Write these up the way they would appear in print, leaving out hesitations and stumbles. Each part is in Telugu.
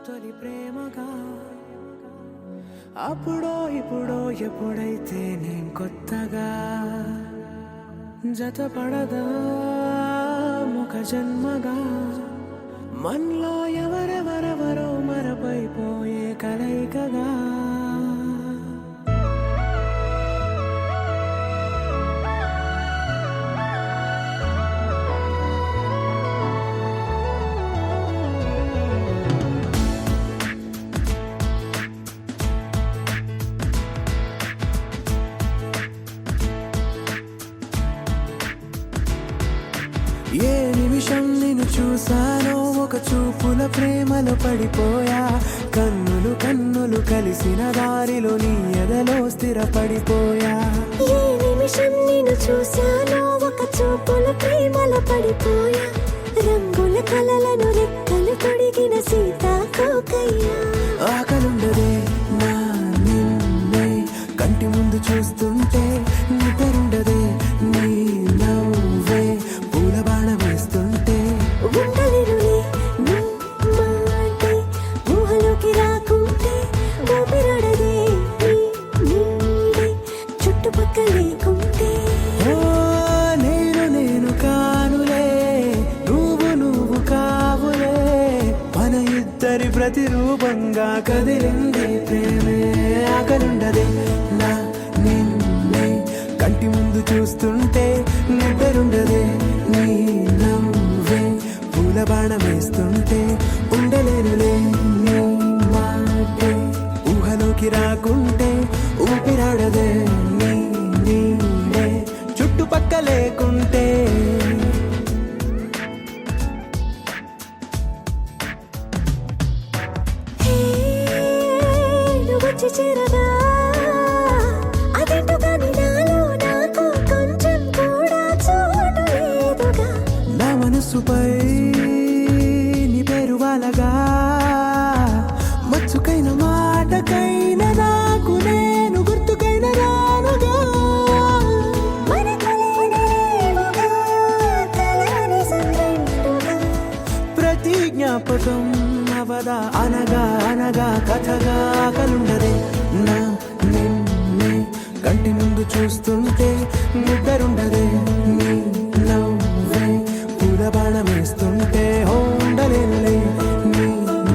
తొలి ప్రేమగా అప్పుడో ఇప్పుడో ఎప్పుడైతే నేను కొత్తగా జతపడదా ముఖ జన్మగా మనలో ఎవరెవరెవరో మరపైపోయే కలయికగా ఏ నిమిషం నిన్ను చూసానో ఒక చూపుల ప్రేమలో పడిపోయా కన్నులు కన్నులు కలిసిన దారిలో నీ ఎదలో స్థిరపడిపోయా ఏ నిమిషం నిన్ను చూసానో ఒక చూపుల ప్రేమలో పడిపోయా రంగుల కలలను రెక్కలు తొడిగిన సీతాకోకయ్యా ఆకలుండదే నా నిన్నే కంటి ముందు చూస్తుంటే నిద్రుండదే నీ నవ్వే పూల బాణ వేస్తుంటే ఉండలేనులే నీ మాటే ఊహలోకి రాకుంటే ఊపిరాడదే నీ నీడే చుట్టుపక్కల లేకుంటే ఓ నేను కానులే నువ్వు కావులే మన ఇద్దరి ప్రతిరూపంగా కదిలింది ప్రేమే ఆకలుండదే నా నిన్నే కంటి ముందు చూస్తుంటే నిద్రుండదే నీ నవ్వే పూల బాణం వేస్తుంటే ఉండలేనులే నీ మాటే ఊహలోకి రాకుంటే ఊపిరాడదే నీ నీడే చుట్టుపక్క లేకుంటే వచ్చి చేరగా అదేంటో కానీ నాలో నాకు కొంచెం కూడా చోటు లేదుగా నా మనసుపై నీ పేరు వాలగా మచ్చుకైన మాటకైన నాకు నేను గుర్తుకైన రానుగా మన కలయినలేవుగా కలని సంగంటుగా ప్రతి జ్ఞాపకం అవదా అనగా అనగా కథగా కలుండదే నా నిన్నే కంటి ముందు చూస్తుంటే నిద్రుండదే నీ నవ్వే పూల బాణం వేస్తుంటే ఉండలేనులే నీ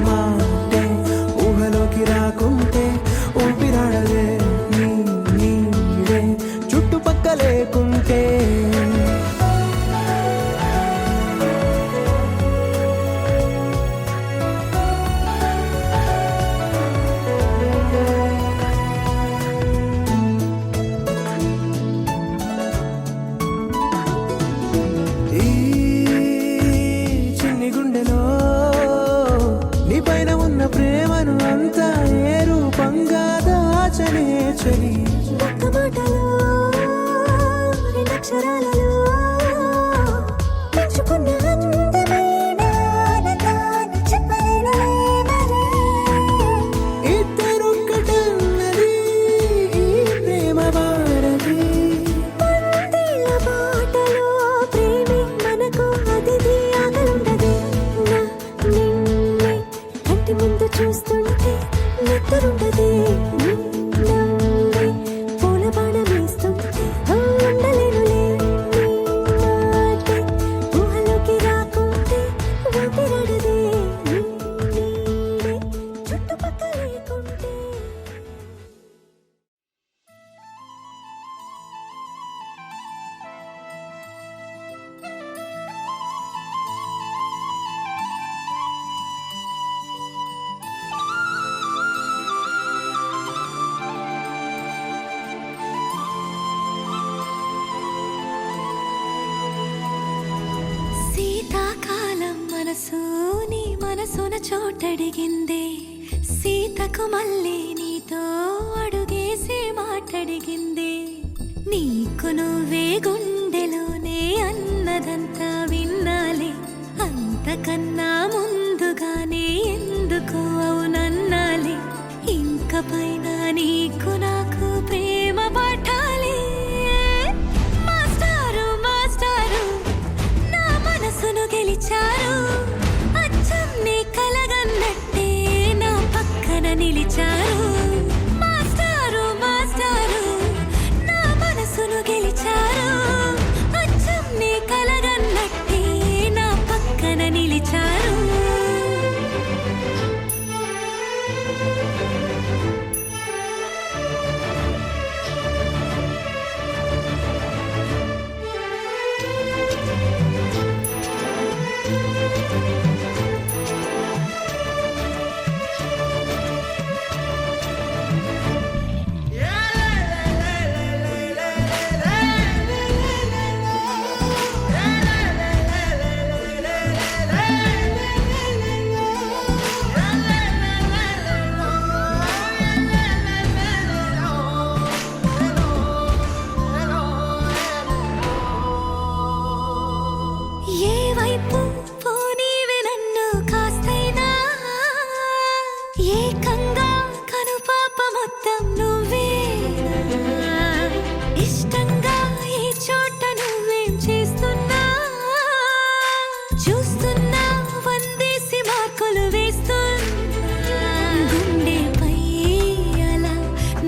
మాటే ఊహలోకి రాకుంటే ఊపిరాడదే నీ నీడే చుట్టుపక్క లేకుంటే ఈ చిన్ని గుండెలో నీ పైన ఉన్న ప్రేమను అంతా ఏ రూపంగా దాచనే చలి ఒక్క మాటలో రెండక్షరాలలో పెంచుకున్న అందమైన ఆనందాన్ని చెప్పలేనులే మరి ఇద్దరొక్కటన్నది ఈ ప్రేమ భారతి పందిళ్ళ బాటలో ప్రేమే మనకు అతిథి ఆకలుండదే నా నిన్నే కంటి ముందు చూస్తుంటే నిద్రుండదే నీ నవ్వే పూల బాణం వేస్తుంటే ఉండలేనులే నీ మాటే ఊహలోకి రాకుంటే ఊపిరాడదే నీ నీడే చుట్టుపక్కల లేకుంటే శీతాకాలం మనసు నీ మనసున చోటడిగిందే సీతకు మళ్ళీ నీతో అడుగేసి మాటడిగిందే నీకు నువ్వే గుండెలోనే అన్నదంతా విన్నాలే అంతకన్నా ముందుగానే ఎందుకు అవునన్నాలే ఇంక పైన నీకు నాకు ప్రేమ పాఠాలే మాస్టారు మాస్టారు నా మనసును గెలిచారు అచ్చం నీ కలగన్నట్టే ఏ వైపు పోనీవి నన్ను కాస్తైనా ఏకంగా కనుపాప మొత్తం నువ్వేనా ఇష్టంగా ఈ చోట నువ్వేం చేస్తున్నా చూస్తున్నా వందేసి మార్కులు వేస్తున్నా గుండెపై అలా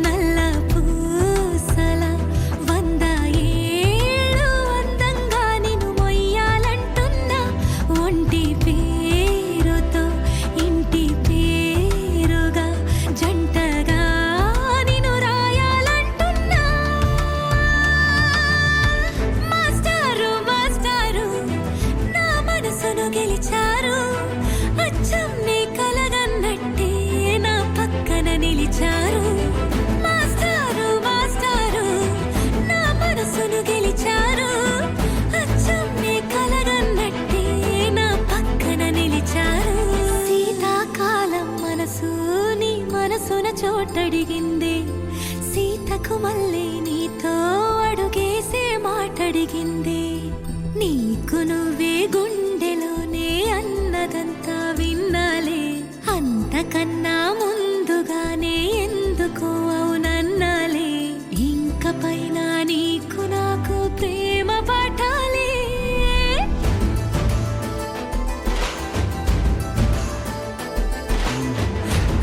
నల్ల పూసల 100 ఏళ్ళు అందంగా నిన్ను మొయ్యాలంటున్నా ఒంటి పేరుతో ఇంటి పేరుగా జంటగా నిన్ను రాయాలంటున్నా మాస్టారు మాస్టారు నా మనసును గెలిచారు అచ్చం నీ కలగన్నట్టే నా పక్కన నిలిచారు మాస్టారు మాస్టారు నా మనసును గెలిచారు అచ్చం నీ కలగన్నట్టే నా పక్కన నిలిచారు శీతాకాలం మనసు నీ మనసున చోటడిగింది సీతకు మళ్ళీ నీతో అడుగేసే మాటడిగింది నీకు నువ్వే గుండెలోనే అన్నదంతా విన్నాలే అంతకన్నా ముందుగానే ఎందుకు అవునన్నాలే ఇంక పైన నీకు నాకు ప్రేమ పాఠాలే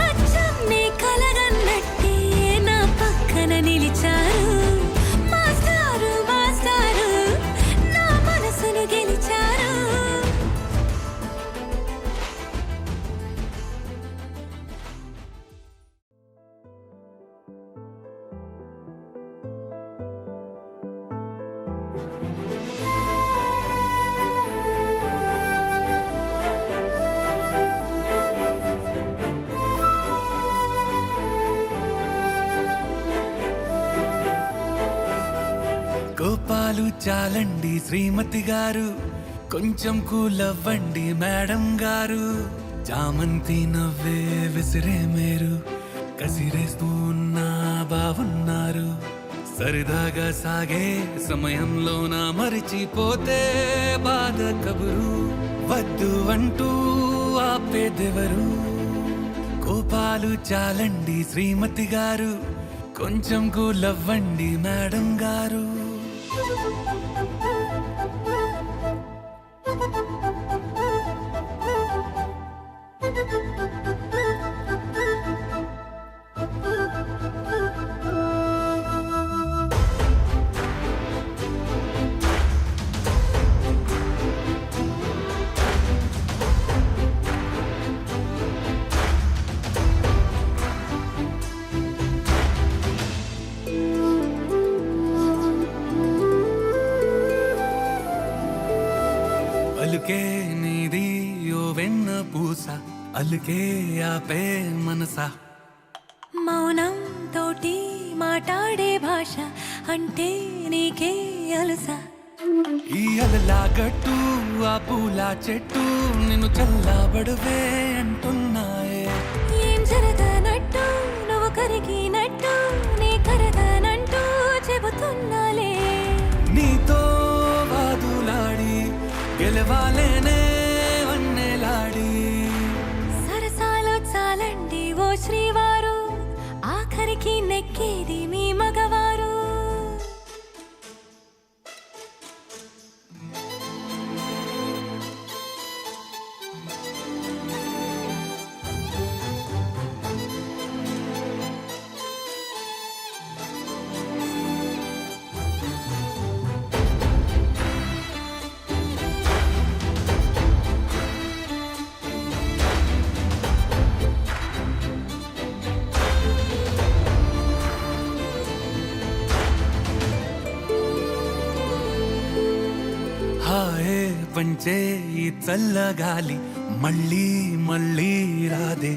అచ్చం నీ కలగన్నట్టే నా పక్కన నిలిచారు మాస్టారు మాస్టారు నా మనసును గెలిచారు కోపాలు చాలండి శ్రీమతి గారు కొంచెం కూలవ్వండి మేడం గారు చామంతి నవ్వే విసిరే మేరు కసిరేస్తూ ఉన్నా బావున్నారు సరదాగా సాగే సమయంలో నా మరిచిపోతే బాధ కబురు వద్దు అంటూ ఆపేదెవరు కోపాలు చాలండి శ్రీమతి గారు కొంచెం కూలవ్వండి మేడం గారు అలుకే నీది ఓ వెన్న పూస అలుకే ఆపే మనసా మౌనం తోటి మాట్లాడే భాష అంటే నీకే అలుసా ఈ అలలా గట్టు ఆ పూల చెట్టు నిన్ను చల్లబడువే అంటున్నాయే ఏం జరగనట్టు నువ్వు కరిగినట్టు నీ కరగనంటూ చెబుతున్నాలే నీతో వాదులాడి గెలవాలేనే వన్నెలాడి సరసాలు చాలండి ఓ శ్రీవారు ఆఖరికి నెక్కేది మీ మగవారు వీచే ఈ చల్లగాలి మళ్ళీ మళ్ళీ రాదే.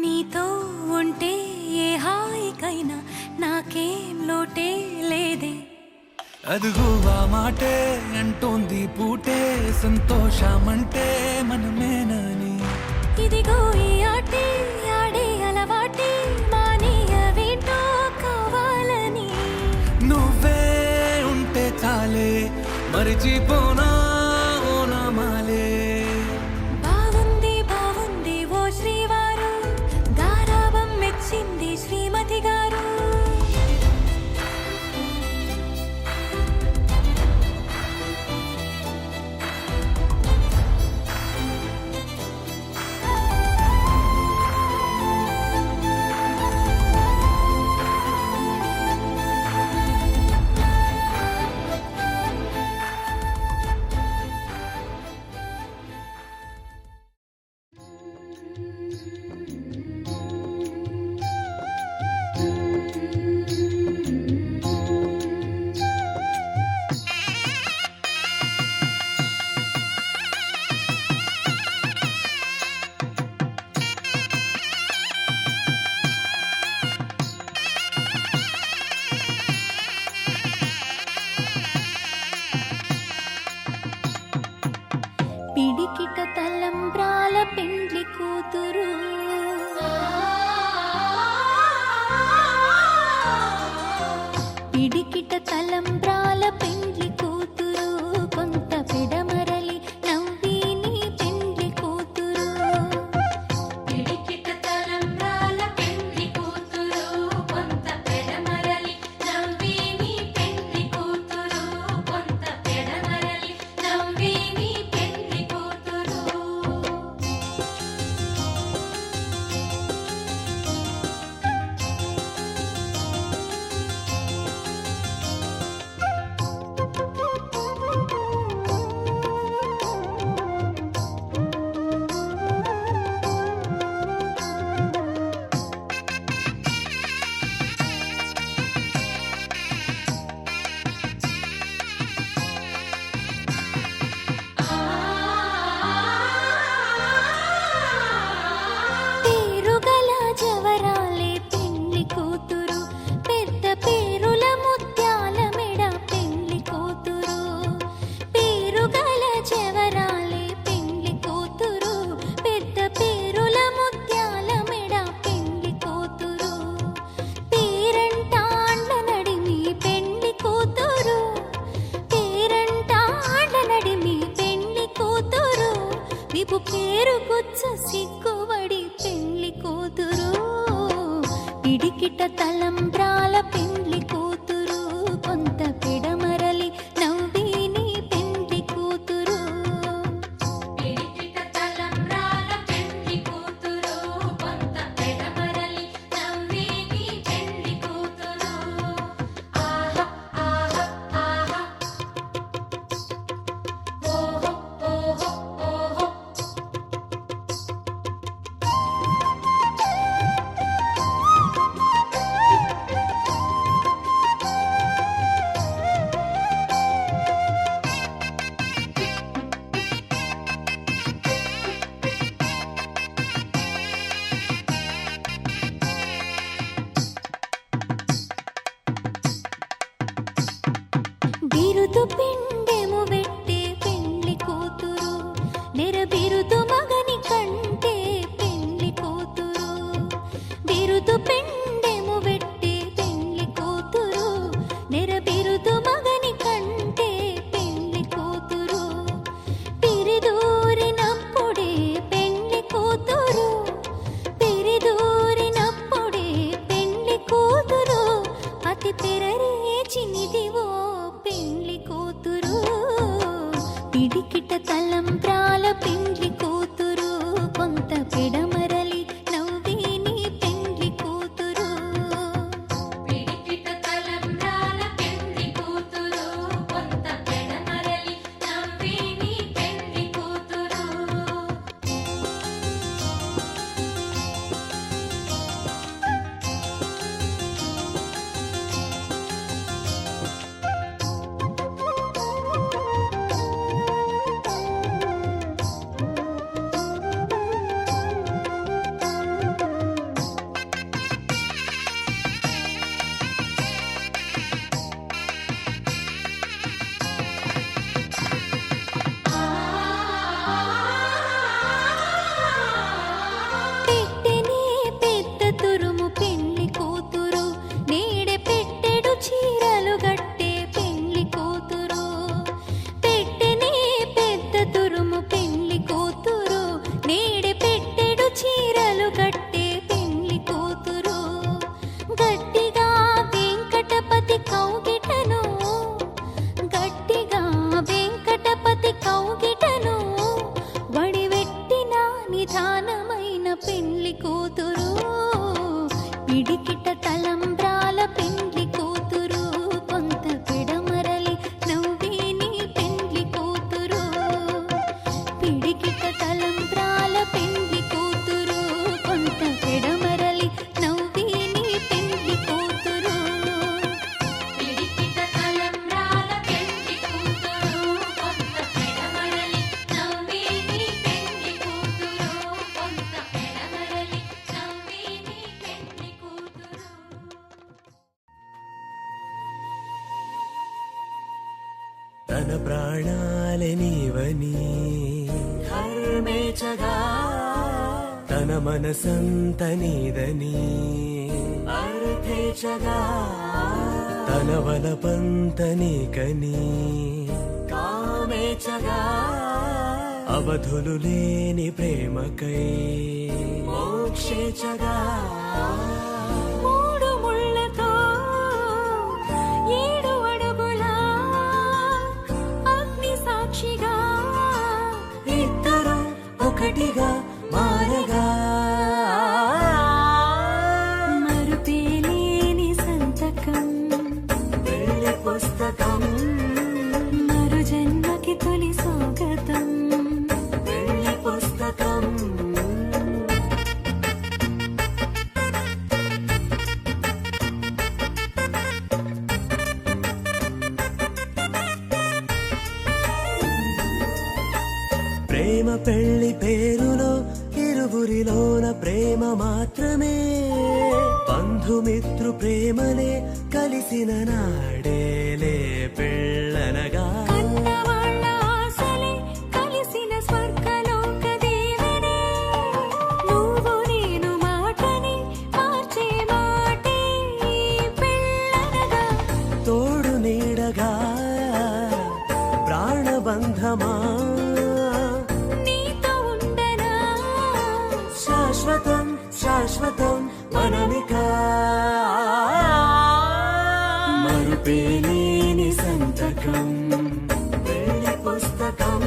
నీతో ఉంటే ఏ హాయికైనా నాకేం లోటే లేదే. అదుగు ఆ మాటే అంటోంది పూటే సంతోషమంటే మనమేనని. ఇదిగో ఈ ఆటే ఆడే అలవాటే మానేయవేంటో కావాలని. నువ్వే ఉంటే చాలే మరిచిపోనా ఓనమాలే. బాగుంది బాగుంది ఓ శ్రీవారు, గారాబం మెచ్చింది శ్రీమతి గారు. పిడికిట తలంబ్రాల పెండ్లి కూతురు, పిడికిట తలంబ్రాల పెండ్లి కూతురు, కొంత పెడమరలి నవ్విని పెండ్లి కూతురు. పిడికిట తలంబ్రాల పెండ్లి కూతురు, కొంత పెడమరలి నవ్విని పెండ్లి కూతురు, కొంత పెడమరలి నవ్విని పెండ్లి కూతురు. పేరుగల జవరాలే పెండ్లి కూతురు, పెద్ద పేరుల ముత్యాల మెడ పెండ్లి కూతురు. పేరుగల జవరాలే పెండ్లి కూతురు, పెద్ద పేరుల ముత్యాల మెడ పెండ్లి కూతురు. పేరంటాండ్ల నడిమి పెండ్లి కూతురు, పేరంటాండ్ల నడిమి పెండ్లి కూతురు. విపు పేరు గుచ్చ సిగ్గుబడి పెండ్లి కూతురు. పిడికిట తలంబ్రాల పెండ్లి కూతురు, కొంత పెడమరలి నవ్విని పెండ్లి కూతురు. పిడికిట తలంబ్రాల పెండ్లి కూతురు, కొంత పెడమరలి నవ్విని పెండ్లి కూతురు. ఆహా ఆహా ఆహా, ఓహో ఓహో ఓహో. బిరుదు పిండెము పెట్టే పెండ్లి కూతురు, నెరబిరుదు మగని కంటే పెండ్లి కూతురు. బిరుదు పిండెము పెట్టే పెండ్లి కూతురు, నెరబిరుదు మగని కంటే పెండ్లి కూతురు. పిరిదూరినప్పుడే పెండ్లి కూతురు, పిరిదూరినప్పుడే పెండ్లి కూతురు. అతి పెరరేచినిదివో పెండ్లి కూతురు. పిడికిట తలంబ్రాల పెండ్లి కూతురు, తన ప్రాణాలే నీవని ధర్మేచగా తన మనసంత నీదని అర్థేచగా తన వలపంత నీకని కామేచగా అవధులు లేని ప్రేమకై మోక్షేచగా మూడు ముళ్ళతో 7 అడుగుల అగ్ని సాక్షిగా ఇద్దరు ఒకటిగా మారగా మరుపేలేని సంతకం వెళ్ళి పుస్తకం మరు జన్మకి తొలి స్వాగతం వెళ్ళి పుస్తకం ప్రేమ పెళ్లి పేరులో ఇరువురిలోన ప్రేమ మాత్రమే బంధుమిత్రు ప్రేమలే కలిసిన నాడేలే పెళ్ళనగా కన్నవాళ్ళ ఆశలే కలిసిన స్వర్గలోక దేవుడే నువ్వు నేను మాటని మార్చే మాటే పెళ్ళనగా తోడు నీడగా ప్రాణబంధమా నీతో ఉండనా శాశ్వతం శాశ్వతం మనమిక మరుపేలేని సంతకం వెళ్ళి పుస్తకం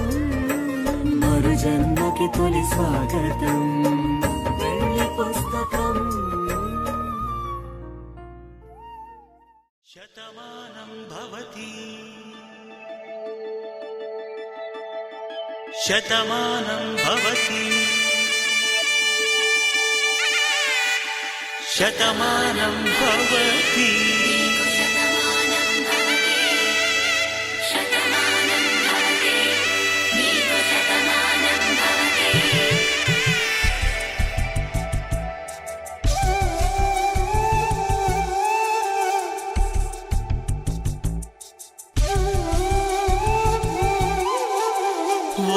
మరు జన్మకి తొలి స్వాగతం వెళ్ళి పుస్తకం శతమానం భవతి శతమానం భవతి శతమానం భవతి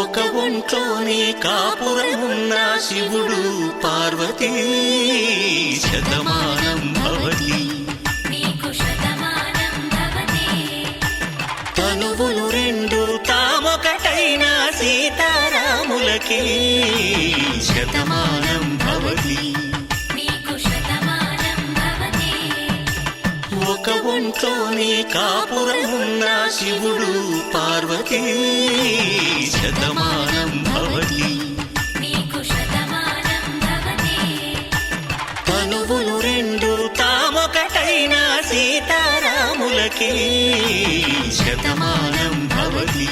ఒక ఒంట్లోనే కాపురమున్న శివుడు పార్వతీ శతమానం భవతి తనువులు రెండు తామొకటైన సీతారాములకి శతమానం భవతి ఒక ఒంట్లోనే కాపురమున్న శివుడు పార్వతీ శతమానం భవతి తనువులు రెండు తామొకటైన సీతారాములకి శతమానం భవతి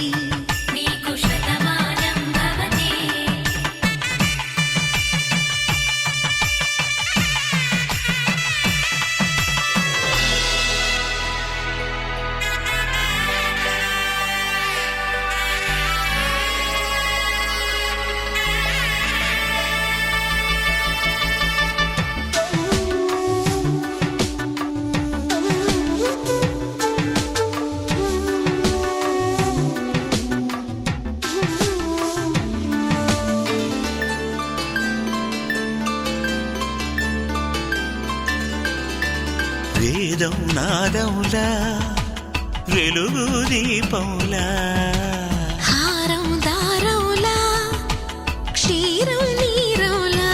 వేదం నాదంలా వెలుగు దీపంలా హారం దారంలా క్షీరం నీరంలా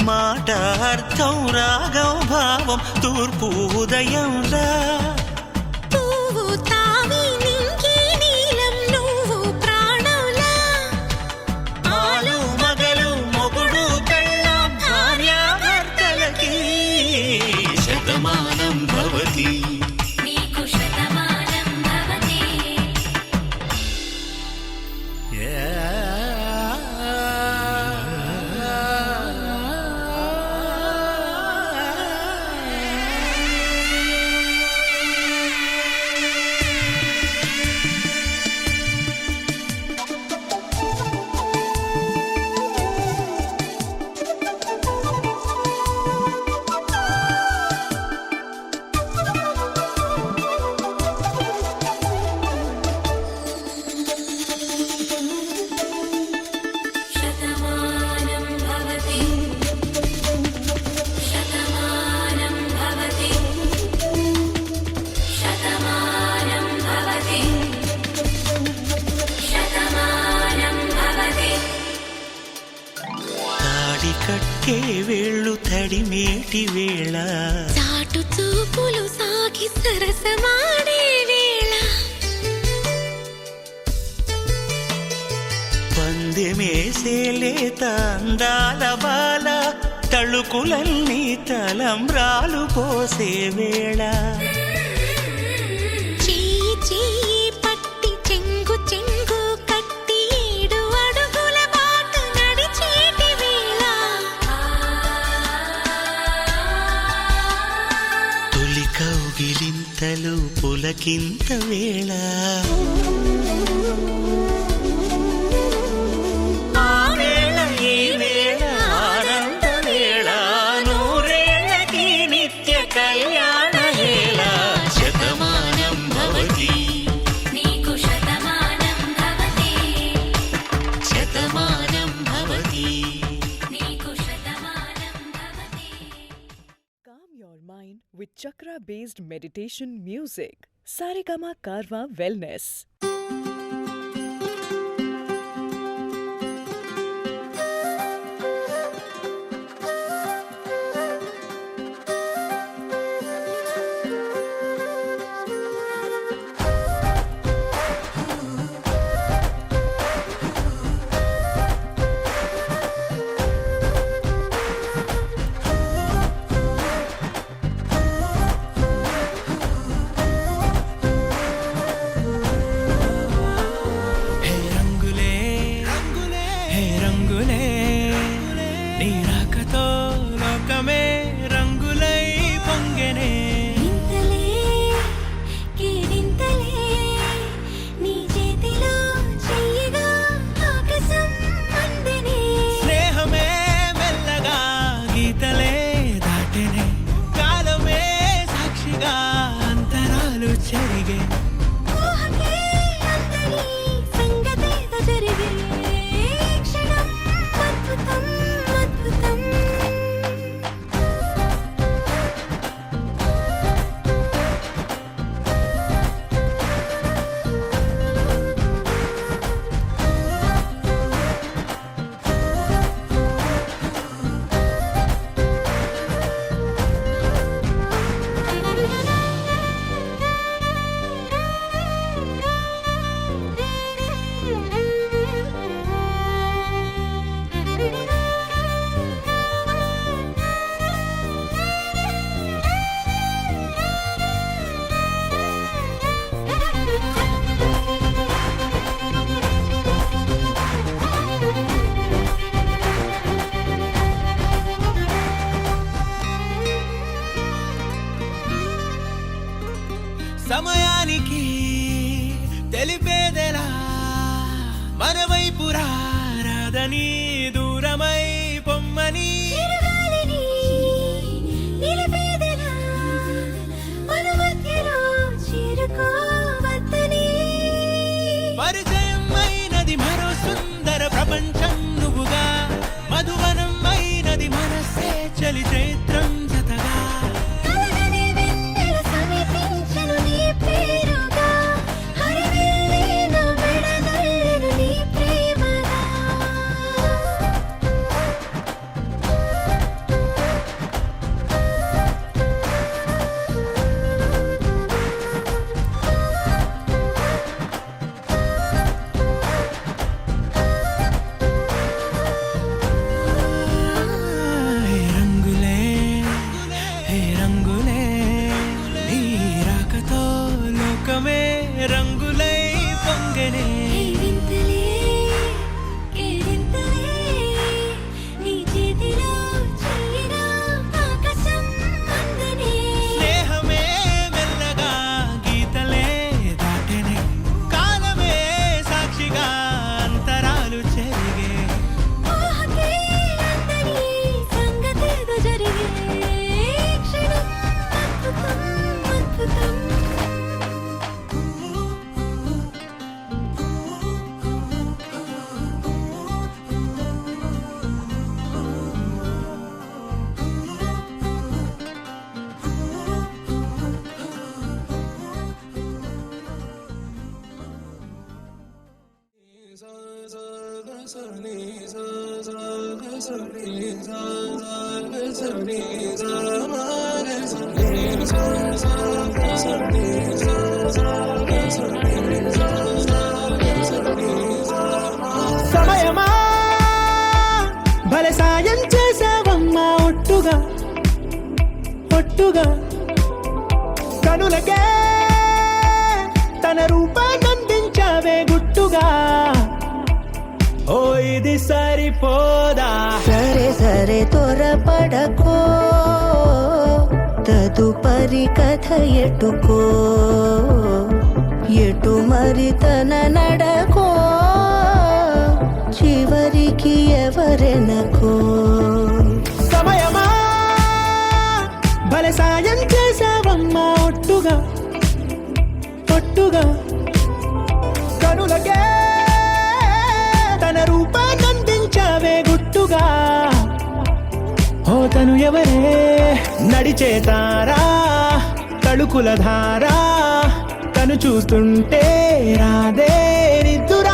మాట అర్థం రాగం భావం తూర్పు ఉదయంలా పువ్వు తావి నింగి నీలం నువ్వు ప్రాణంలా ఆలు మగలు మొగుడు పెళ్ళాం భార్యాభర్తలకి శతమానం భవతి కట్టే వేళ్ళు తడిమేటి వేళ చాటు చూపులు సాగి సరసమాడే వేళ పందెమేసే లేత అందాల బాల తళుకులన్నీ తలంబ్రాలు పోసే వేళ చెయ్యి చెయ్యి పట్టి చెంగు చెంగు కట్టి 7 అడుగుల బాట నడిచేటి వేళ తొలి కౌగిలింతలు పులకింత వేళ ఆ వేళ ఈ వేళ ఆనంద వేళ నూరేళ్ళకి నిత్య కళ్యాణ వేళ శతమానం భవతి నీకు శతమానం భవతి శతమానం భవతి నీకు Shatamanam Bhavati. Calm your mind with chakra-based meditation music. Saregama Karwa Wellness. హే రంగులే హే రంగులే నీ రాకతో లోకమే రంగులై పొంగెనే నింతలే కేరింతలే నీ చేతిలో చెయ్యగా ఆకాశం అందనే స్నేహమే మెల్లగా గీతలే దాటెనే కాలమే సాక్షిగా అంతరాలు చెరిగే ఊహకే అందని సంగతేదో జరిగే క్షణం అద్భుతం అద్భుతం. సమయానికి తెలిపేదెలా మన వైపు రాదని దూరమై పొమ్మని చిరుగాలిని నిలిపేదెలా మన మధ్యలో చేరుకోవద్దని పరిచయం అయినది మరో సుందర ప్రపంచం నువ్వుగా మధువనం అయినది మనసే చలి చైత్రం జతగా కలగని వెన్నెల సమీపించెను నీ పేరుగా హరివిల్లేను మెడదల్లెను నీ ప్రేమగా సమయమా భలే సాయం చేసావమ్మా ఒట్టుగా ఒట్టుగా కనులకే తన రూపాన్నందించావే గుట్టుగా ఓ ఇది సరిపోదా సరే సరే త్వరపడకో తదుపరి కథ ఎటుకో ఎటు మరి తన నడకో చివరికి ఎవరెనకో సమయమా భలే సాయం చేసావమ్మా ఒట్టుగా ఒట్టుగా కనులకే తన రూపాన్నందించావే గుట్టుగా ఓ తను ఎవరే నడిచే తారా తళుకుల ధారా తను చూస్తుంటే రాదే నిద్దురా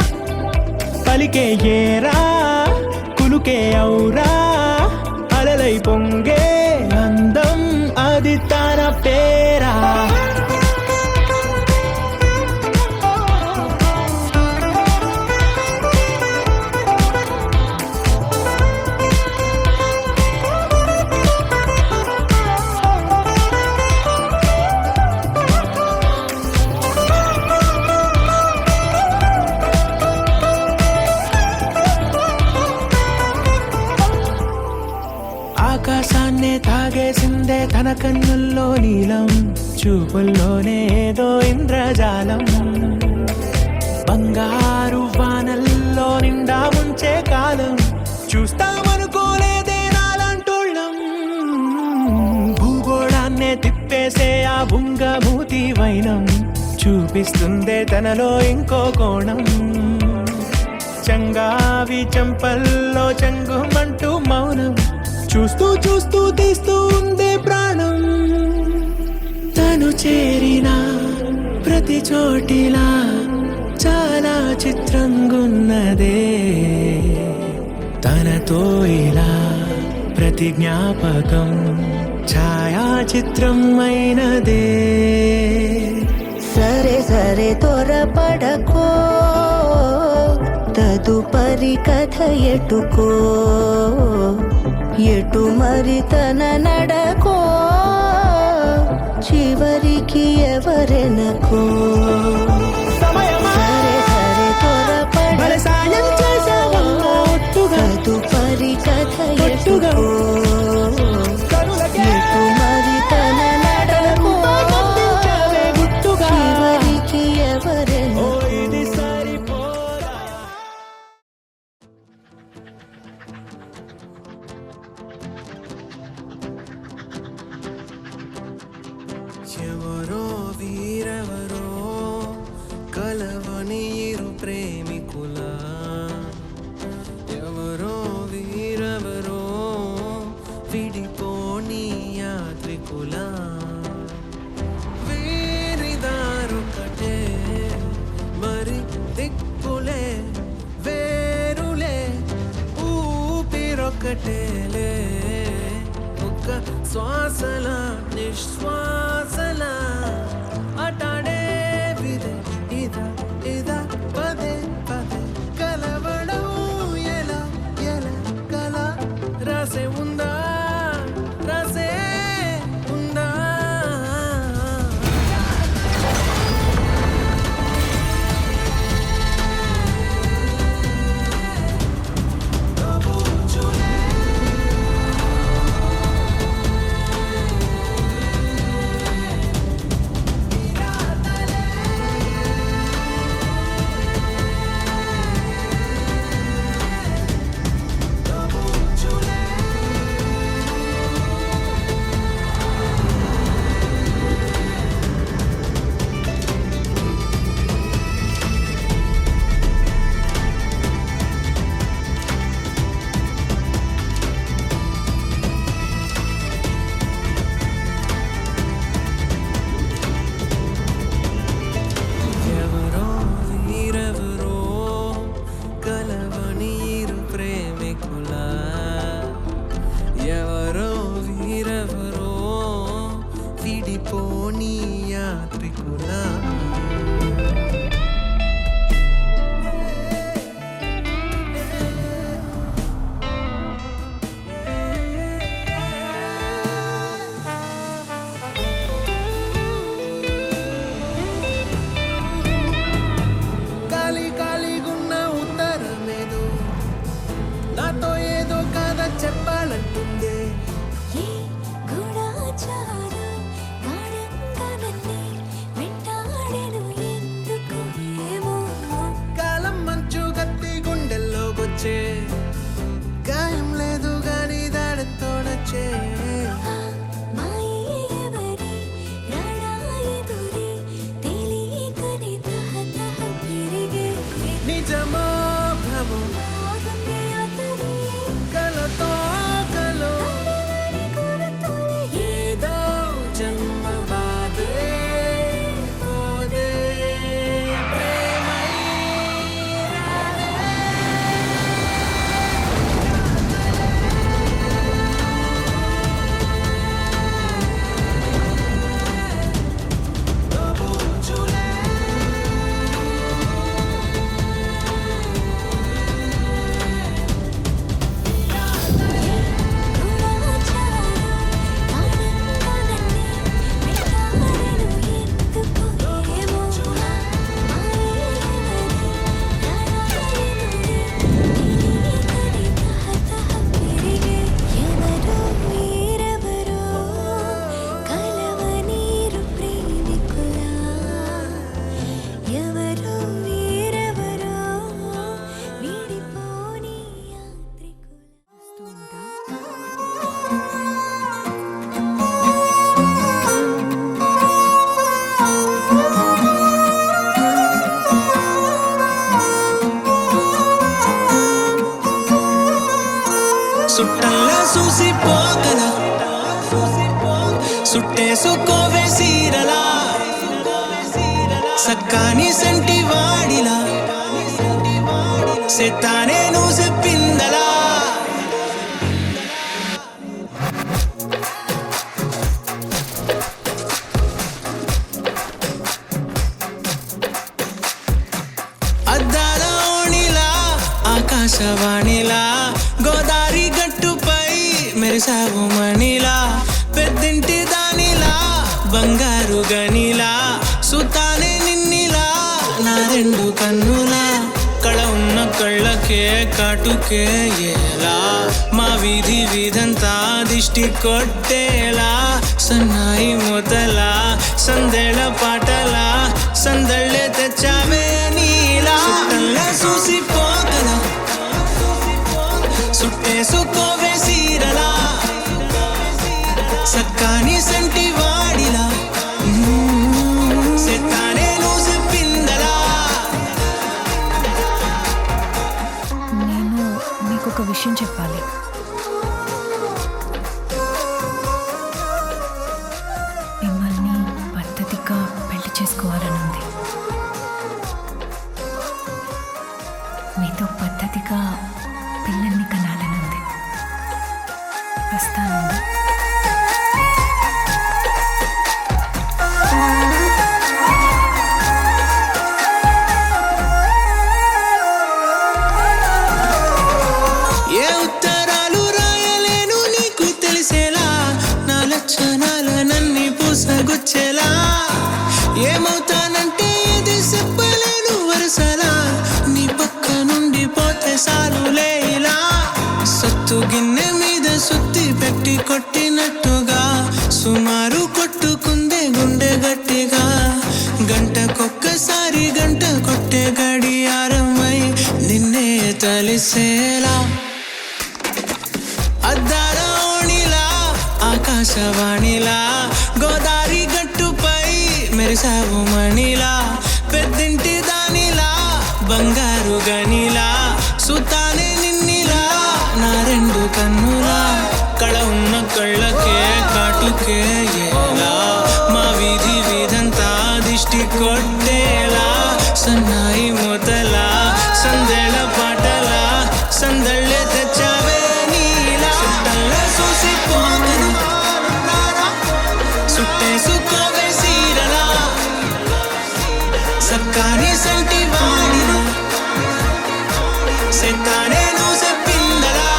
పలికే ఏరా కులుకే ఔరా అలలై పొంగే అందం అది తన పేరా ఆకాశాన్నే తాగేసిందే తన కన్నుల్లో నీలం చూపుల్లోనే ఏదో ఇంద్రజాలం బంగారు వానల్లో నిండా ముంచే కాలం చూస్తామనుకోలేదే నాలంటోళ్ళం భూగోళాన్నే తిప్పేసే ఆ బుంగమూతి వైనం చూపిస్తుందే తనలో ఇంకో కోణం చంగావి చంపల్లో చెంగుమంటూ మౌనం చూస్తూ చూస్తూ తీస్తూ ఉందే ప్రాణం తను చేరిన ప్రతి చోటిలా చాలా చిత్రంగున్నదే తనతో ఇలా ప్రతి జ్ఞాపకం ఛాయాచిత్రం అయినదే సరే సరే త్వరపడకో తదుపరి కథ ఎటుకో ఎటు మరి తన నడకో చివరికి ఎవరెనకో సమయమా సరే సరే భలే సాయం చేసావమ్మా ఒట్టుగా తదుపరి కథ ఒట్టుగా ఎటుకో కనులకే ఎటు మరి తన నడకో రూపాన్నందించావే గుట్టుగా చివరికి ఓ ఎవరెనకో ఇది సరిపోదా ఎవరో వీరెవరో కలవని ఇరు ప్రేమికుల ఎవరో వీరెవరో విడిపోని యాత్రికుల వీరిదారొకటే మరి దిక్కులే వేరులే ఊపిరొకటేలే ఒక్క శ్వాసల నిశ్వాసల అటాడే విదే ఇదా ఇదా పదే పదే కలవడం ఎలా ఎలా కల రాసే ఉందా రాసే ఉందా అంటుందే ఏ గూఢచారం గాఢంగా నన్నే వెంటాడెను ఎందుకు ఏమో కాలం మంచు గత్తి గుండెల్లోకొచ్చే గాయం లేదు గాని దాడంతో నచ్చే మాయే ఎవరి రాడాయెదురే తెలియకనే తహతహ పెరిగే నిజమో భ్రమో ఆగుంది అతని కలతో కలో ఏదో జన్మ బాధే పోదే ప్రేమై ఎవరో వీరెవరో వీడిపోని సుట్టల్లా చూసి పోగల సుట్టేసుకోవే సీరలా సక్కాని సంటి వాడిలా సెత్తానే నువ్వు చెప్పిందలా అద్దాల ఓణిలా ఆకాశవాణిలా గోదారి గట్టుపై మెరిసావు మణిలా పెద్దింటి దానిలా బంగారు గనిలా సుతానే నిన్నిలా నా రెండు కన్నులా కళ ఉన్న కళ్ళకే కాటుకే ఎలా మా వీధి వీధంతా దిష్టి కొట్టేలా సన్నాయి మూతలా సందేళ పాటలా సందళ్ళే తెచ్చావే నీలా సుట్టల్లా చూసి పోగల సుట్టేసుకోవే సీరలా సక్కాని సంటి వాడిలా సెత్తానే నువ్వు చెప్పిందలా నేను మీకు ఒక విషయం చెప్పాలి. మిమ్మల్ని పద్ధతిగా పెళ్లి చేసుకోవాలనుంది. మీతో పద్ధతిగా పిల్లల్ని కనాలనుంది. వస్తానండి. ఏ ఉత్తరాలు రాయలేను నీకు తెలిసేలా నా లక్షణాలనన్నీ పూసగుచ్చేలా ఏమవుతానంటే ఇది చెప్పలేను వరుసలా నీ పక్క నుండి పోతే సాలులే ఇలా సత్తు గిన్నె మీద సుత్తి పెట్టి కొట్టినట్టుగా సుమారు కొట్టుకుందే గుండె గట్టిగా గంటకొక్కసారి గంట కొట్టే గడియారమై నిన్నే తలిసేలా అద్దాల ఓణిలా ఆకాశవాణిలా గోదారి గట్టుపై మెరిసావు మణిలా పెద్దింటి దానిలా బంగారు గనిలా సుతానే నిన్నిలా నా రెండు కన్నులా కళ ఉన్న కళ్ళకే కాటుకే ఎలా మా వీధి వీధంతా దిష్టి కొట్టేలా సన్నాయి మూతలా సందేళ పాటలా సందళ్ళే తెచ్చావే నీలా సుట్టల్లా చూసి పోగల సుట్టేసుకోవే సీరలా సక్కాని సంటి వాడిలా సెత్తానే నువ్వు చెప్పిందలా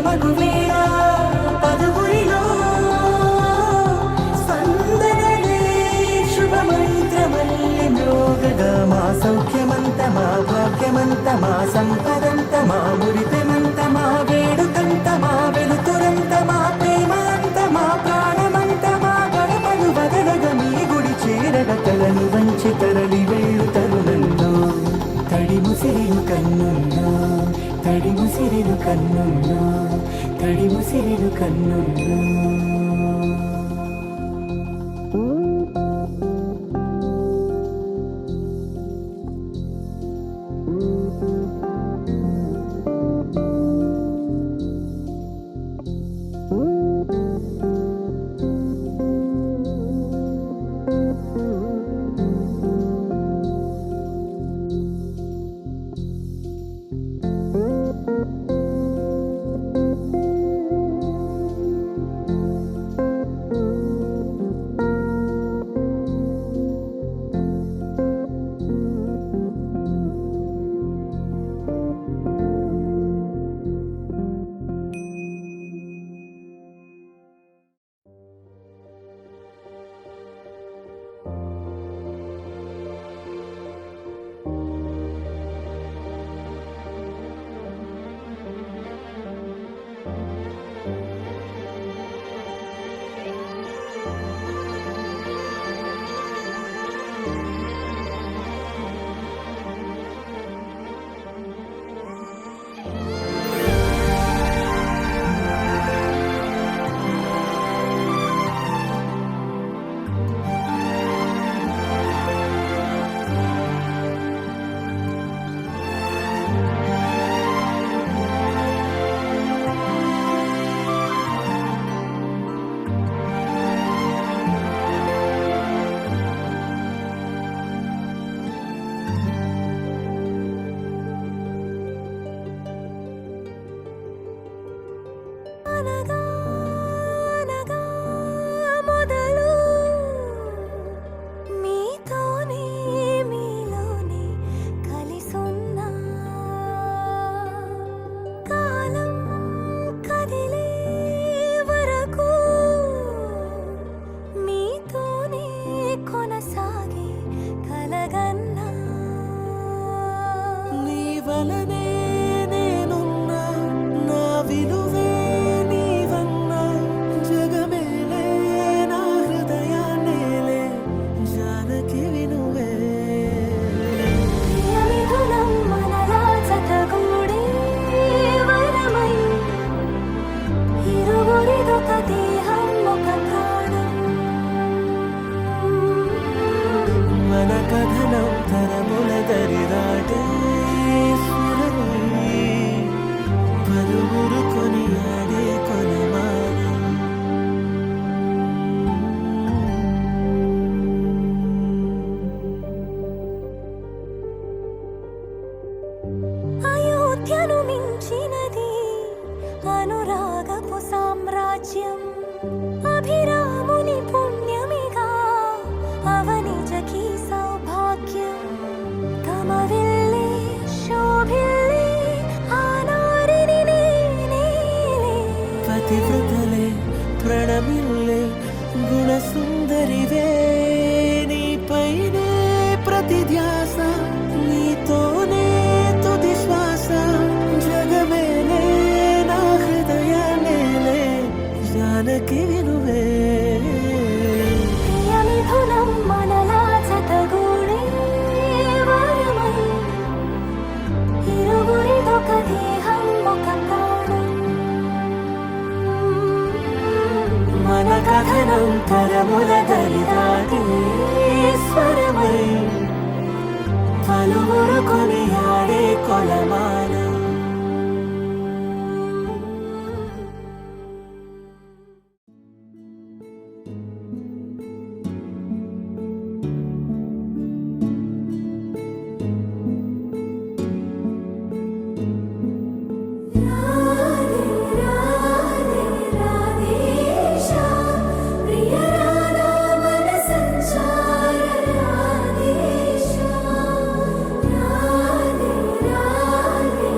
మగువేళ పదుగురిలో స్పందనలే శుభమంత్రమల్లి మ్రోగగా మా సౌఖ్యమంత మా భాగ్యమంత మా సంపదంత మా మురిపెమంత మా వేడుకంత మా వెలుతురంత మా ప్రేమంత మా ప్రాణమంత మా గడపను బదలగా మీ గుడి చేరగ తలను వంచి తరలి వేళు తరుణంలో తడి ముసిరిను కన్నుల్లో తడి ముసిరిను కన్నుల్లో తడి ముసిరిను కన్నుల్లో అనగా అనగా మొదలు మీతోనే మీలోనే కలిసున్నా కాలం కదిలే వరకు మీతోనే కొనసాగే కలగన్నా నీ వలనే నేనున్నా నా విలువే నీవన్నా జగమేలే నా హృదయాన్నేలే జానకి వినువే ప్రియమిథునం మనలా జతగూడే వరమై ఇరువురిదొక దేహం ఒక ప్రాణం మన కథనం తరముల దరిదాటే స్వరమై పలువురు కొనియాడే కొలమానం అయోధ్యను మించినది అనురాగపు సామ్రాజ్యం అభిరాముని పుణ్యమిగా అవనిజకి సౌభాగ్యం తమ విల్లే శోభిల్లే ఆనారిని నేనేలే పతివ్రతలే ప్రణమిల్లే గుణసుందరివే నీపైనే ప్రతి ధ్యాస నీతోనే తుది శ్వాస జగమేలే నా హృదయాన్నేలే జానకి వినువే ప్రియమిథునం మనలా జతగూడే వరమై ఇరువురిదొక దేహం ఒక ప్రాణం మన కథనం తరముల దరిదాటే స్వరమై పలువురు కొనియాడే కొలమానం రాధే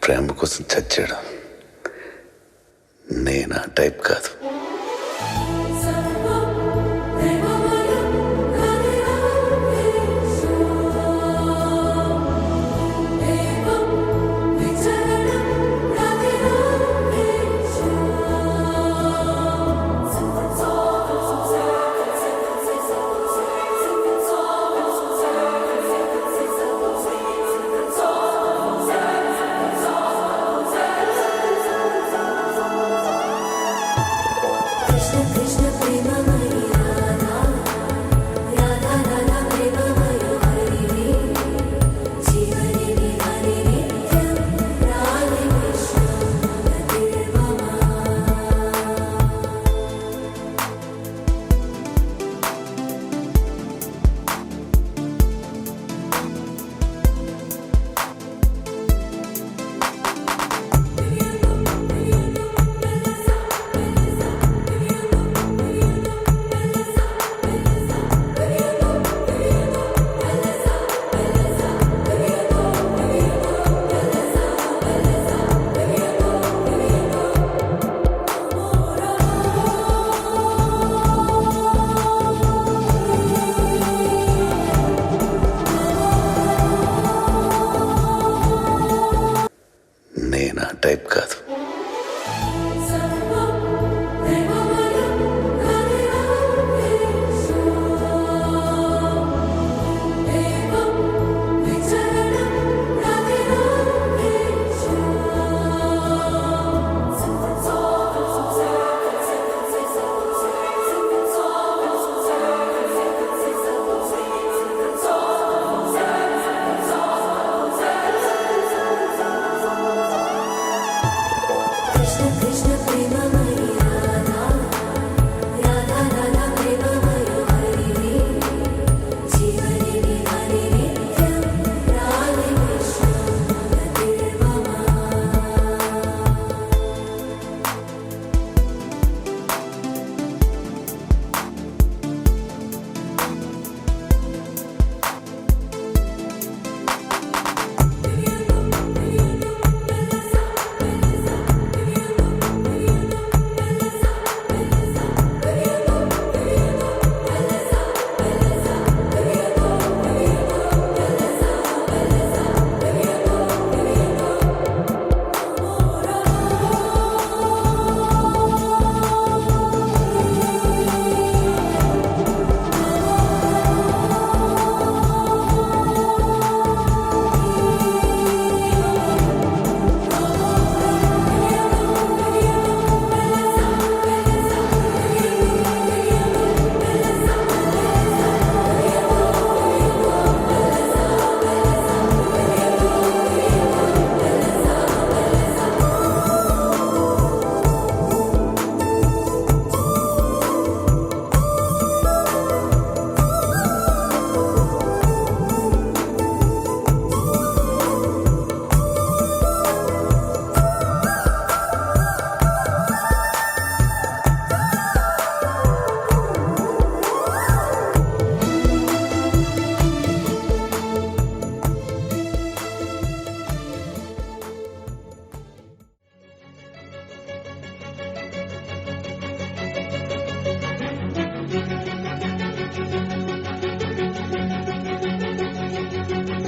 ప్రేమ కోసం చచ్చాడు. నేను ఆ టైప్ కాదు. నేను ఆ టైప్ కాదు.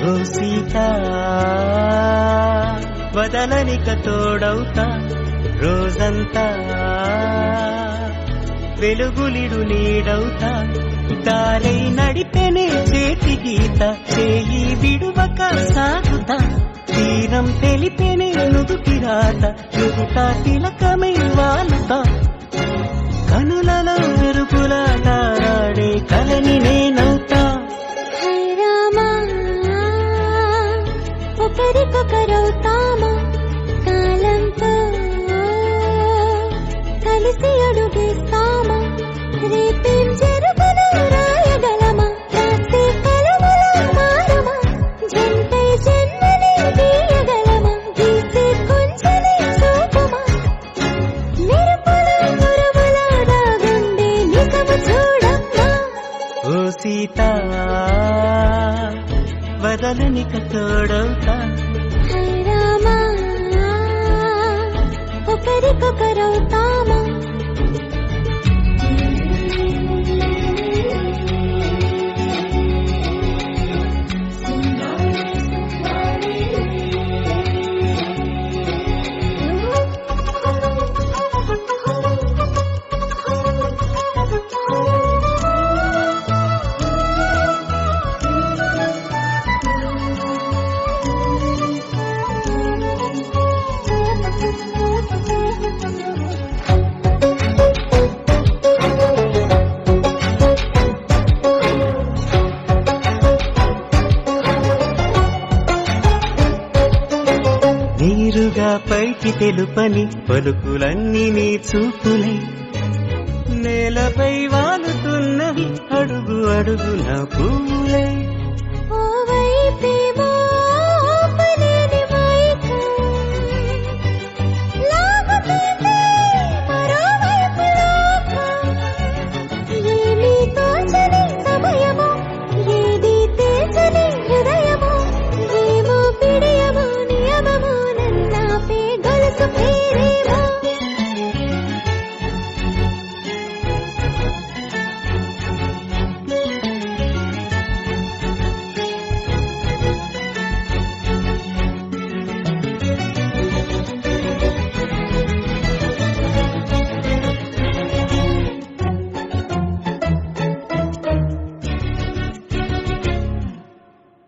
ఓ సీత వదలనిక తోడవుతా రోజంతా వెలుగులిడు నీడవుతా దారై నడిపెనే చేతి గీత చేయి విడువక సాగుతా తీరం తెలిపెనే నుదుటి రాత నుదుట తిలకమై వాలుతా కనులలో మెరుపులాడే కలని నేనవుతా ఒకరికొకరవుతామా కాలంతో కలిసి అడుగేస్తామా రేపేం జరుగును రాయగలమా రాసే కలములో మారమా జంటై జన్మని తీయగలమా గీసే కొంచెమే చూపుమా మెరుపుల మురుములాడా గుండె నిజము చూడమ్మా ఓ సీత వదలనిక తోడవుతా హై రామా నీరుగా పైకి తెలుపని పలుకులన్నీ నీ చూపులై నేలపై వాలుతున్నవి అడుగు అడుగున పూలై ఓ వైపేమో ఆపలేని మైకం లాగుతుంది మరోవైపు లోకం ఏమీ తోచని సమయమో ఏది తేల్చని హృదయమో ఏమో పిడియమో నియమమో నన్నాపే గొలుసు పేరేమో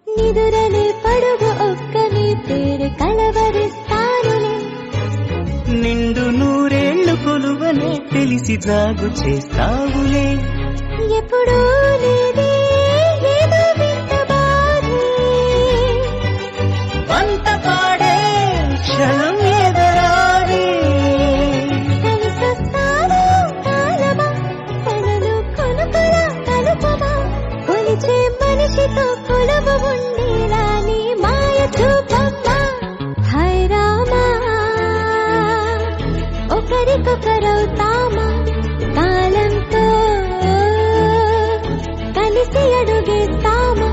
నిదురనే పడుగు ఒక్కని పేరు కలవరిస్తానులే నిండు నూరేళ్లు కొలువనే తెలిసి జాగు చేస్తావులే ఎప్పుడూ లేదే ఏదో వింత బాధే వంత పాడే క్షణం ఎదరాడే కలిసొస్తాను కాలమా తనను కొనుకలా కలుపమా కొలిచే మనిషితో కొలువు ఉండేలా నీ మాయ చూపమ్మా హై రామా ఒకరికొకరవుతామా కాలంతో కలిసి అడుగేస్తామా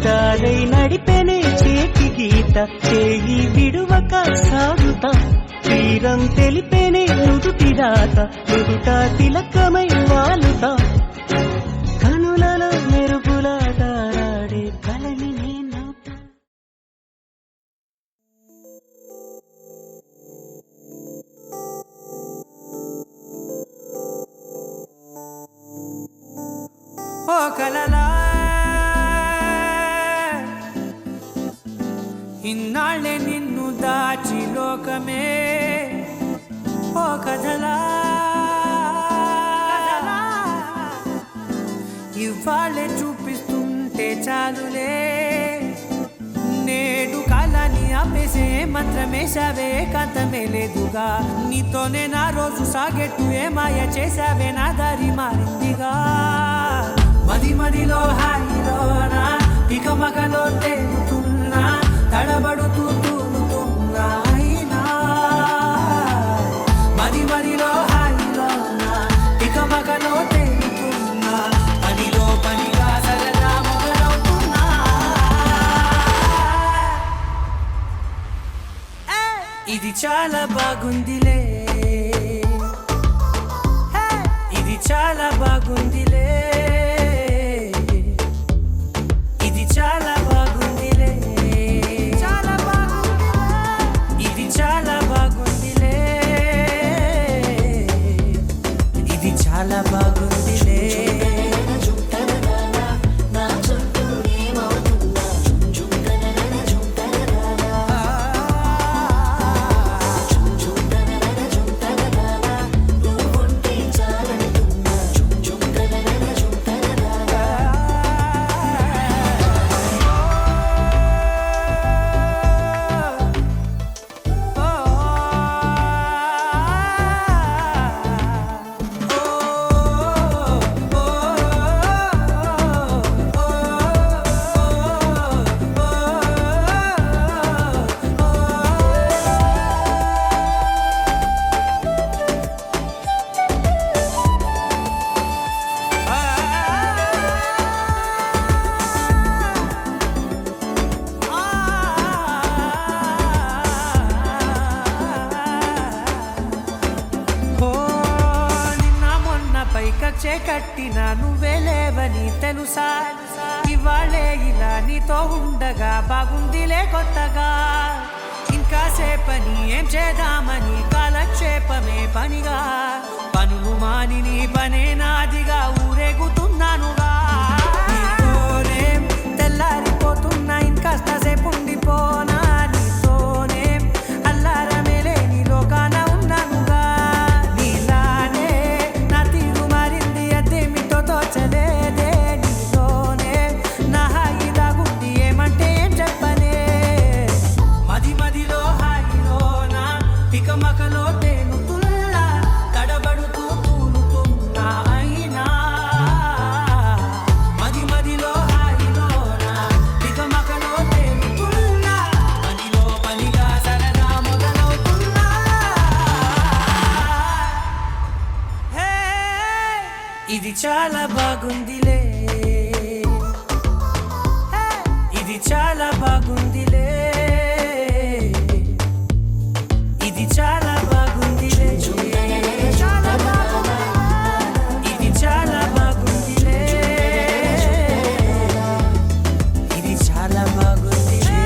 దారై నడిపెనే చేతి గీత చేయి విడువక సాగుతా తీరం తెలిపెనే నుదుటి రాత నుదుట తిలకమై వాలుతా కనులలో మెరుగులా దారాడే కలని నేనవుతా ఓ కలలా ఇన్నాళ్ళే నిన్ను దాచి లోకమే ఓ కథలా ఇవాళ్ళే చూపిస్తుంటే చాలులే నేడు కాలాన్ని ఆపేసే మంత్రమేశావే కాంతమే లేదుగా నీతోనే నా రోజు సాగెట్టు ఏ మాయ చేశావే నా దారి మారిందిగా మది మదిలో హాయిలోనా ఇక మగలో తేలుతున్నా తడబడుతూ తూలుతున్నా అయినా మది మదిలో హాయిలోనా ఇక మగలో తేలుతున్నా పనిలో పనిగా సరదా మొదలవుతున్నా ఇది చాలా బాగుందిలే ఇది చాలా బాగుందిలే ఇది చాలా బాగుందిలే చాలా బాగుందిలే ఇది చాలా బాగుందిలే ఇది చాలా బాగుందిలే కచ్చే కట్టినా నువ్వే లేవని తెలుసా ఇవాళే ఇలా నీతో ఉండగా బాగుందిలే కొత్తగా ఇంకా సేపని ఏం చేద్దామని కాలక్షేపమే పనిగా పనులు మాని నీ పనే నాదిగా ఊరేగుతున్నానుగా నీతోనే తెల్లారిపోతున్నా ఇంకాస్త సేపు ఉండిపోనా నీతోనే అల్లారమే లేని పికమకలో తేలుతున్నా తడబడుతూ తూలుతున్నా అయినా మది మదిలో హాయిలోనా పికమకలో తేలుతున్నా పనిలో పనిగా సరదా మొదలవుతున్నా హే ఇది చాలా బాగుందిలే ఇది చాలా బాగుందిలే ఇది చాలా బాగుందిలే చాలా బాగుంది ఇది చాలా బాగుందిలే ఇది చాలా బాగుందిలే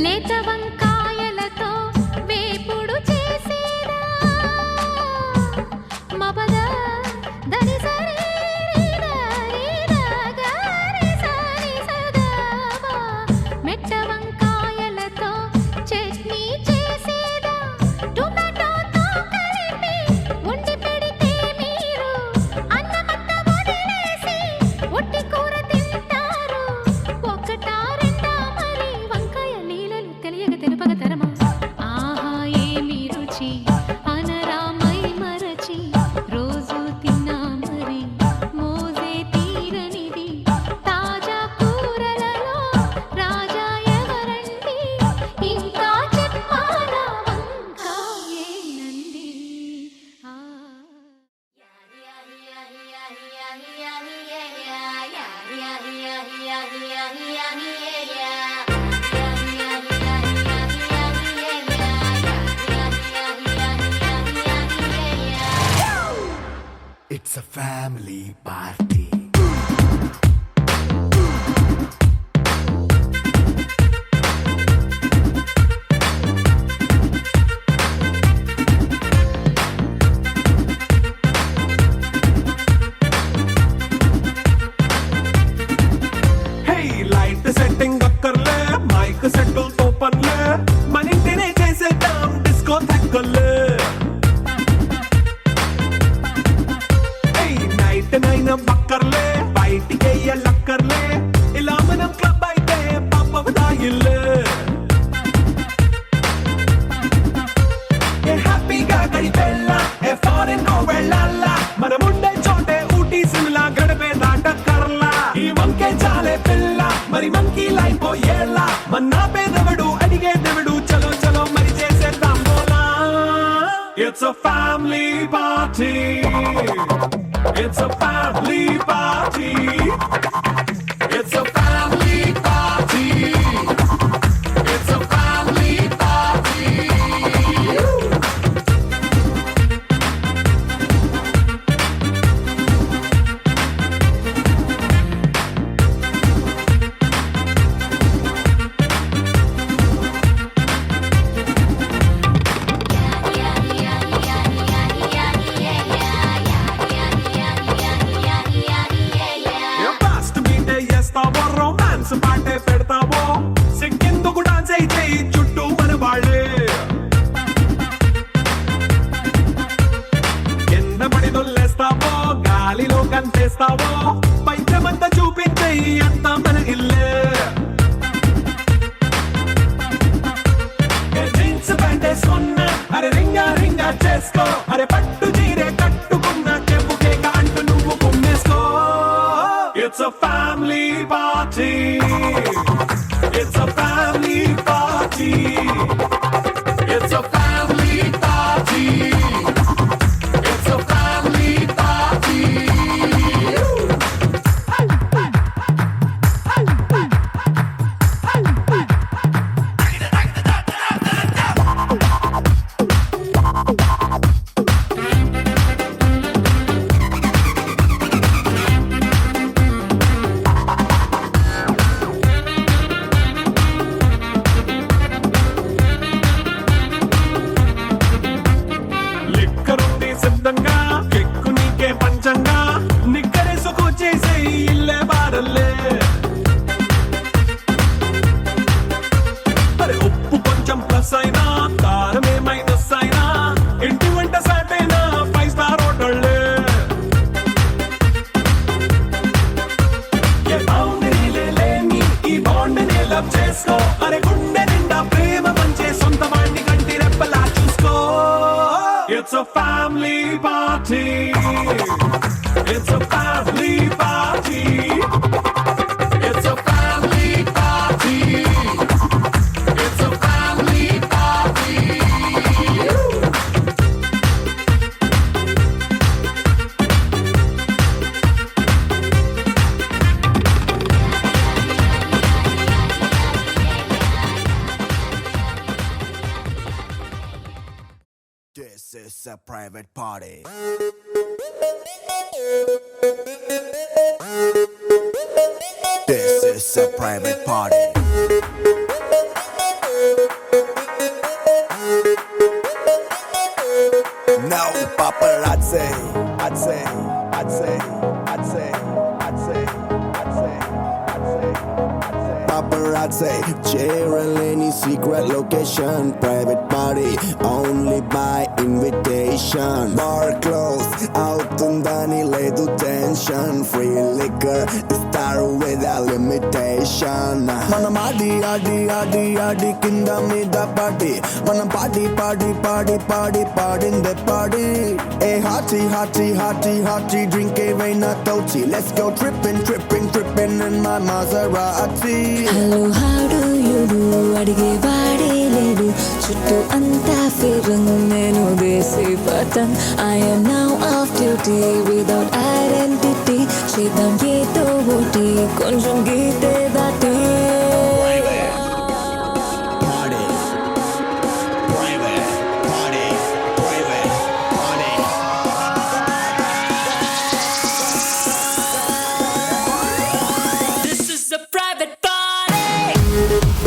నేత వంకాయలతో వేపుడు చేసేదా మబద దని సరి మెట్ట వంకాయలతో చట్నీ చేసేదా టొమాటోతో కలిపి వండి పెడితే మీరు అన్నమంత వదిలేసి ఒట్టి కూర తింటారు ఒకటా రెండా మరి వంకాయ లీలలు తెలియక తెలుపక తరమా ఆహా ఏమి రుచి అనరామై మరచి రోజు తిన్నా మరి మోజే తీరనిది తాజా కూరలలో రాజా ఎవరండి ఇంకా చెప్పాలా వంకాయేనండి It's a family party. Hey, light setting అక్కర్లే మైక్ సెట్టుల్ తో పనులే మన ఇంటినే చేసేద్దాం డిస్కో థక్కర్లే నైట్ నైన్ బక్కర్లే బయటికి లక్కర్లే ఇలా మనం క్లబ్ అయితే పాపదాయిల్లే హ్యాపీగా గడిపెళ్ళ ఏ ఫారెన్ వెళ్ళాల మనం ఉండే చోటే ఊటీ సిమ్లా గడిపే దాటక్కర్లా ఈ వంకే చాలే పిల్ల మరి మంకీ లైపోయేలా మన్నా పేదవడు అడిగేదెవడు చలో చలో మరి చేసేద్దాం బోలా It's a family party. It's a family party. It's a family party. It's a family party. Fast బీటే చేస్తావో రొమాన్స్ పాటే పెడతావో సిక్కిందుకు డాన్స్ అయితే చుట్టూ మన వాళ్ళే కింద పడి దొల్లేస్తావో గాలిలో కంటేస్తావో పైచమంతా చూపించే అంతా మన ఇల్లే జీన్స్ ప్యాంట్ వేసుకున్నా అరే రింగా రింగా చేసుకో అరే పట్టు చీరే కట్టుకున్నా చెప్పు కేక అంటూ నువ్వు కుమ్మేసుకో It's a family party. It's a family party. It's a family party. It's a family party. లిక్కరుంది సిద్ధంగా కెక్కు నీకే పంచంగా నిక్కరేసుకు చేసే ఇల్లే బారల్లే అరే ఉప్పు కొంచెం ప్లస్ అయినా కారమే మైనస్ అయినా ఇంటి వంట సాటైనా 5 స్టార్ హోటళ్ళే ఏ బౌండరీలే లేని ఈ బాండ్ ని లవ్ చేసుకో అరే గుండె నిండా ప్రేమ పంచే సొంత వాణ్ణి కంటి రెప్పలా చూసుకో It's a family party. It's a family party. It's a family party. It's a family party. This is a private party. This is a private party. paparazzi. I'd say, I'd say, I'd say, I'd say, I'd say, I'd say, I'd say. Paparazzi, cheering any secret location, private party, only by invitation. Bar closed, out undani ledu tension, free liquor, star without limitation. Manam adi adi adi adi kinda mida party, manam party party party party party in the party. Hey hearty hearty hearty hearty, drink a veina tochi. Let's go tripping tripping tripping in my Maserati. Hello how do you do అడిగే వాడే లేడు చుట్టూ అంతా ఫిరంగ్ నేను దేశీ పతన్ I'm now off duty without identity చేద్దాం ఏదో ఒకటి కొంచెం గీతే దాటి This is a private party.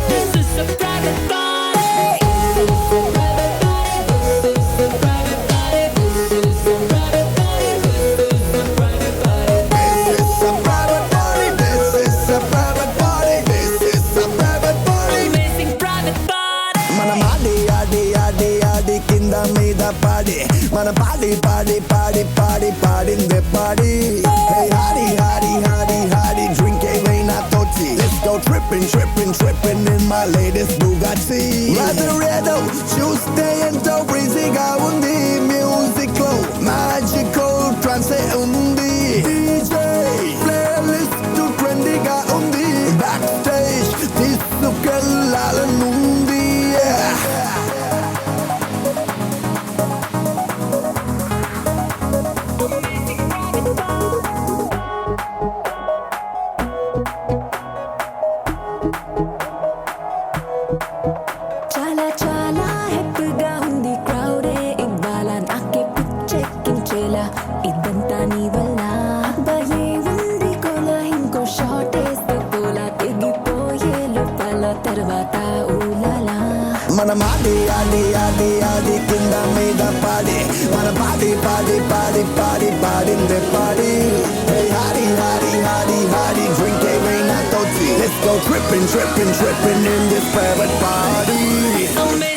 This is a private party. This is a private party. This is a private party. This is a private party. Amazing private party. Mana adi adi adi adi kinda mida party. Mana party party party party party in the party. Hey hardy hardy hardy hardy, drink a veina tochi. Let's go tripping tripping tripping in my latest Bugatti. Lazaretto, Tuesday and so breezy ga undi. Music flow, magical trance undi. DJ, playlist to trendy ga undi. Backstage, tisukellala nundi. Yeah. చాలా చాలా హ్యాపీగా ఉంది క్రౌడే ఇవాళ నాకే పిచ్చెక్కించేలా ఇదంతా నీ వల్ల అబ్బాయే ఉంది కోలా ఇంకో షాట్ వేస్తే పోలా తెగిపోయే లోపల తర్వాత ఊలాలా Mana adi adi adi adi kinda mida party. Mana party party party party party in the party. Hey hardy hardy hardy hardy, drink a veina tochi. Let's go tripping tripping tripping in this private party. Amazing